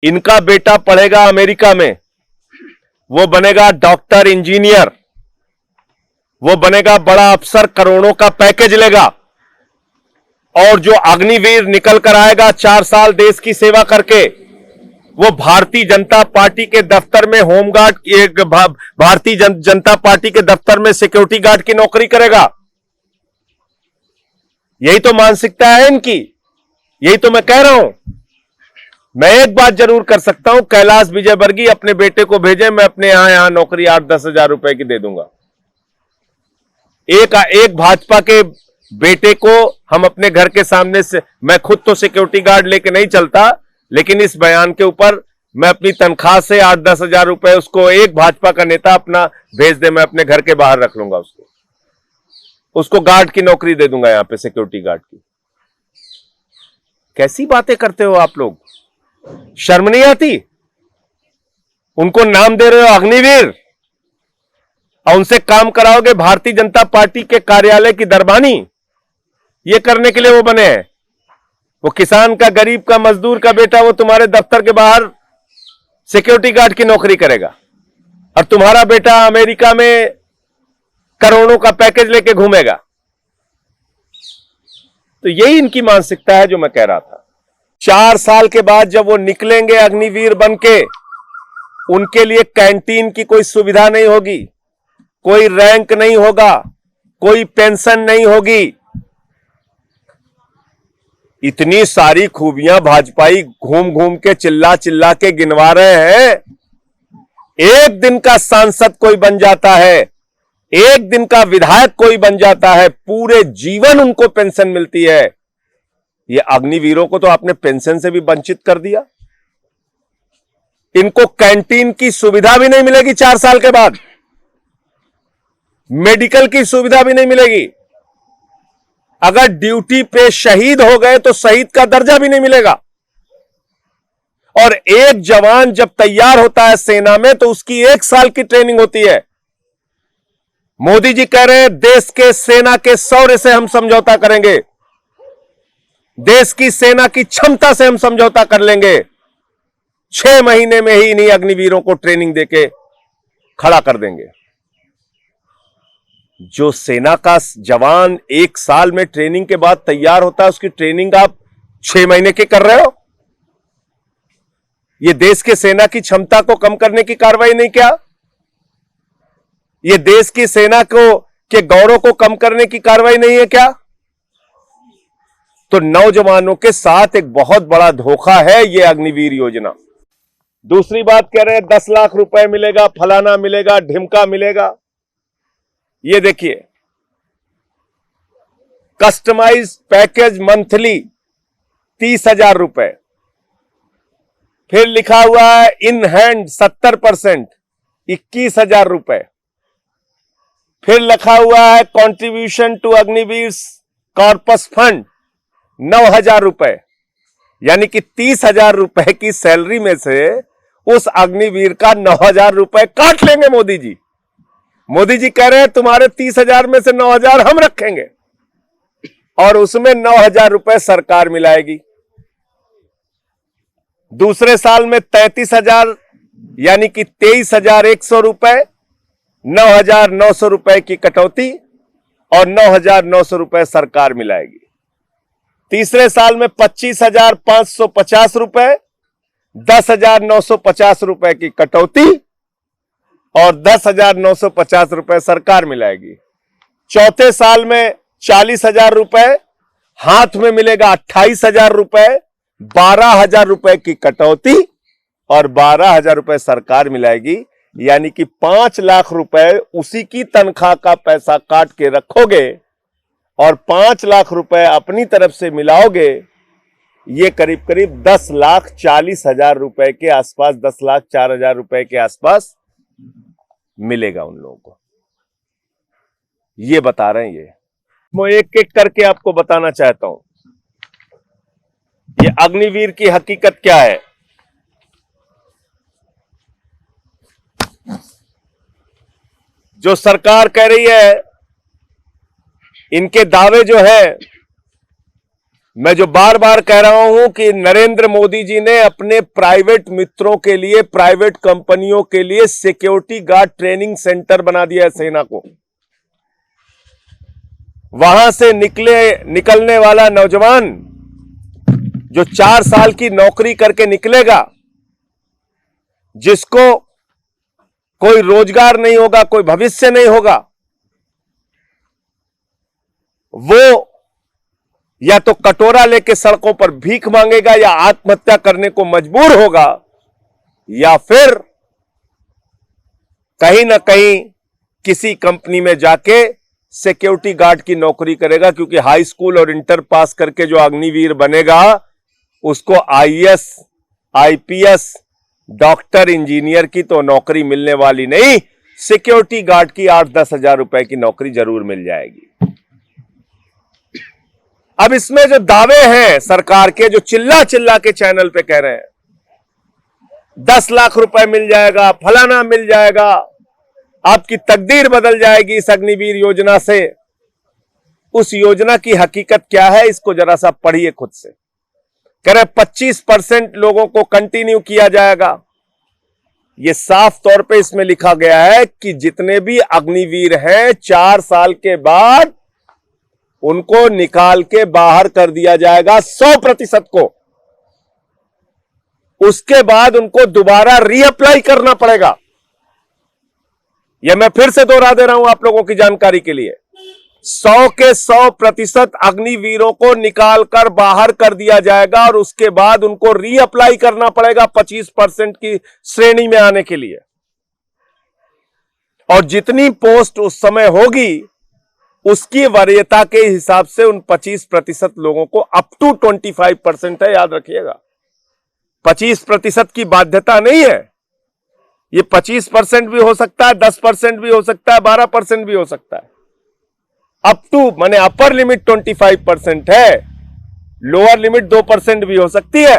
इनका बेटा पढ़ेगा अमेरिका में, वो बनेगा डॉक्टर, इंजीनियर, वो बनेगा बड़ा अफसर, करोड़ों का पैकेज लेगा। और जो अग्निवीर निकल कर आएगा 4 साल देश की सेवा करके, वो भारतीय जनता पार्टी के दफ्तर में होमगार्ड, एक भारतीय जनता पार्टी के दफ्तर में सिक्योरिटी गार्ड की नौकरी करेगा। यही तो मानसिकता है इनकी, यही तो मैं कह रहा हूं। मैं एक बात जरूर कर सकता हूं, कैलाश विजयवर्गीय अपने बेटे को भेजे, मैं अपने यहां नौकरी 8-10 हजार रुपए की दे दूंगा। एक भाजपा के बेटे को हम अपने घर के सामने से, मैं खुद तो सिक्योरिटी गार्ड लेके नहीं चलता, लेकिन इस बयान के ऊपर मैं अपनी तनख्वाह से 8-10 हजार रुपए उसको, एक भाजपा का नेता अपना भेज दे, मैं अपने घर के बाहर रख लूंगा उसको गार्ड की नौकरी दे दूंगा, यहां पे सिक्योरिटी गार्ड की। कैसी बातें करते हो आप लोग, शर्म नहीं आती? उनको नाम दे रहे हो अग्निवीर, और उनसे काम कराओगे भारतीय जनता पार्टी के कार्यालय की दरबानी। ये करने के लिए वो बने हैं। वो किसान का, गरीब का, मजदूर का बेटा वो तुम्हारे दफ्तर के बाहर सिक्योरिटी गार्ड की नौकरी करेगा, और तुम्हारा बेटा अमेरिका में करोड़ों का पैकेज लेके घूमेगा। तो यही इनकी मानसिकता है जो मैं कह रहा था। 4 साल के बाद जब वो निकलेंगे अग्निवीर बनके, उनके लिए कैंटीन की कोई सुविधा नहीं होगी, कोई रैंक नहीं होगा, कोई पेंशन नहीं होगी। इतनी सारी खूबियां भाजपाई घूम घूम के, चिल्ला चिल्ला के गिनवा रहे हैं। एक दिन का सांसद कोई बन जाता है, एक दिन का विधायक कोई बन जाता है, पूरे जीवन उनको पेंशन मिलती है। ये अग्निवीरों को तो आपने पेंशन से भी वंचित कर दिया। इनको कैंटीन की सुविधा भी नहीं मिलेगी 4 साल के बाद, मेडिकल की सुविधा भी नहीं मिलेगी। अगर ड्यूटी पे शहीद हो गए तो शहीद का दर्जा भी नहीं मिलेगा। और एक जवान जब तैयार होता है सेना में तो उसकी 1 साल की ट्रेनिंग होती है। मोदी जी कह रहे हैं देश के सेना के शौर्य से हम समझौता करेंगे, देश की सेना की क्षमता से हम समझौता कर लेंगे। 6 महीने में ही इन्हीं अग्निवीरों को ट्रेनिंग देके खड़ा कर देंगे। जो सेना का जवान 1 साल में ट्रेनिंग के बाद तैयार होता है, उसकी ट्रेनिंग आप 6 महीने की कर रहे हो। यह देश के सेना की क्षमता को कम करने की कार्रवाई नहीं क्या? यह देश की सेना को के गौरव को कम करने की कार्रवाई नहीं है क्या? तो नौजवानों के साथ एक बहुत बड़ा धोखा है यह अग्निवीर योजना। दूसरी बात कह रहे हैं 10 लाख रुपए मिलेगा, फलाना मिलेगा, ढिमका मिलेगा। ये देखिए, कस्टमाइज पैकेज मंथली 30,000 रुपए, फिर लिखा हुआ है इन हैंड 70% 21,000 रुपए, फिर लिखा हुआ है contribution to Agniveer corpus fund 9,000 रुपए। यानी कि 30,000 रुपए की सैलरी में से उस अग्निवीर का 9,000 रुपए काट लेंगे मोदी जी। मोदी जी कह रहे हैं तुम्हारे 30,000 में से 9,000 हम रखेंगे, और उसमें 9,000 रुपए सरकार मिलाएगी। दूसरे साल में 33,000 यानी कि 23,100 रुपए, 9,900 रुपए की कटौती, और 9,900 रुपए सरकार मिलाएगी। तीसरे साल में 25,550 रुपए, 10,950 रुपए की कटौती, और 10,950 रुपए सरकार मिलाएगी। चौथे साल में 40,000 रुपए, हाथ में मिलेगा 28,000 रुपए, 12,000 रुपए की कटौती, और 12,000 रुपए सरकार मिलाएगी। यानी कि 5 लाख रुपए उसी की तनख्वाह का पैसा काट के रखोगे और 5 लाख रुपए अपनी तरफ से मिलाओगे। ये करीब करीब 10,40,000 रुपए के आसपास, 10,04,000 रुपए के आसपास मिलेगा उन लोगों को। ये बता रहे हैं ये। मैं एक एक करके आपको बताना चाहता हूं ये अग्निवीर की हकीकत क्या है। जो सरकार कह रही है, इनके दावे जो है मैं जो बार बार कह रहा हूं कि नरेंद्र मोदी जी ने अपने प्राइवेट मित्रों के लिए, प्राइवेट कंपनियों के लिए सिक्योरिटी गार्ड ट्रेनिंग सेंटर बना दिया है सेना को। वहां से निकलने वाला नौजवान जो 4 साल की नौकरी करके निकलेगा, जिसको कोई रोजगार नहीं होगा, कोई भविष्य नहीं होगा, वो या तो कटोरा लेके सड़कों पर भीख मांगेगा या आत्महत्या करने को मजबूर होगा, या फिर कहीं ना कहीं किसी कंपनी में जाके सिक्योरिटी गार्ड की नौकरी करेगा। क्योंकि हाई स्कूल और इंटर पास करके जो अग्निवीर बनेगा उसको आईएएस, आईपीएस, डॉक्टर, इंजीनियर की तो नौकरी मिलने वाली नहीं, सिक्योरिटी गार्ड की 8-10 हजार रुपए की नौकरी जरूर मिल जाएगी। अब इसमें जो दावे हैं सरकार के, जो चिल्ला चिल्ला के चैनल पे कह रहे हैं 10 लाख रुपए मिल जाएगा, फलाना मिल जाएगा, आपकी तकदीर बदल जाएगी इस अग्निवीर योजना से, उस योजना की हकीकत क्या है इसको जरा सा पढ़िए खुद से। कह रहे 25% लोगों को कंटिन्यू किया जाएगा। यह साफ तौर पे इसमें लिखा गया है कि जितने भी अग्निवीर हैं 4 साल के बाद उनको निकाल के बाहर कर दिया जाएगा 100% को। उसके बाद उनको दोबारा रीअप्लाई करना पड़ेगा। यह मैं फिर से दोहरा दे रहा हूं आप लोगों की जानकारी के लिए, 100 के 100% अग्निवीरों को निकालकर बाहर कर दिया जाएगा और उसके बाद उनको रीअप्लाई करना पड़ेगा 25% की श्रेणी में आने के लिए। और जितनी पोस्ट उस समय होगी उसकी वरीयता के हिसाब से उन 25% लोगों को अप टू 25% है, याद रखिएगा। 25% की बाध्यता नहीं है, ये 25% भी हो सकता है, 10% भी हो सकता है, 12% भी हो सकता है। अप टू माने अपर लिमिट 25% है, लोअर लिमिट 2% भी हो सकती है।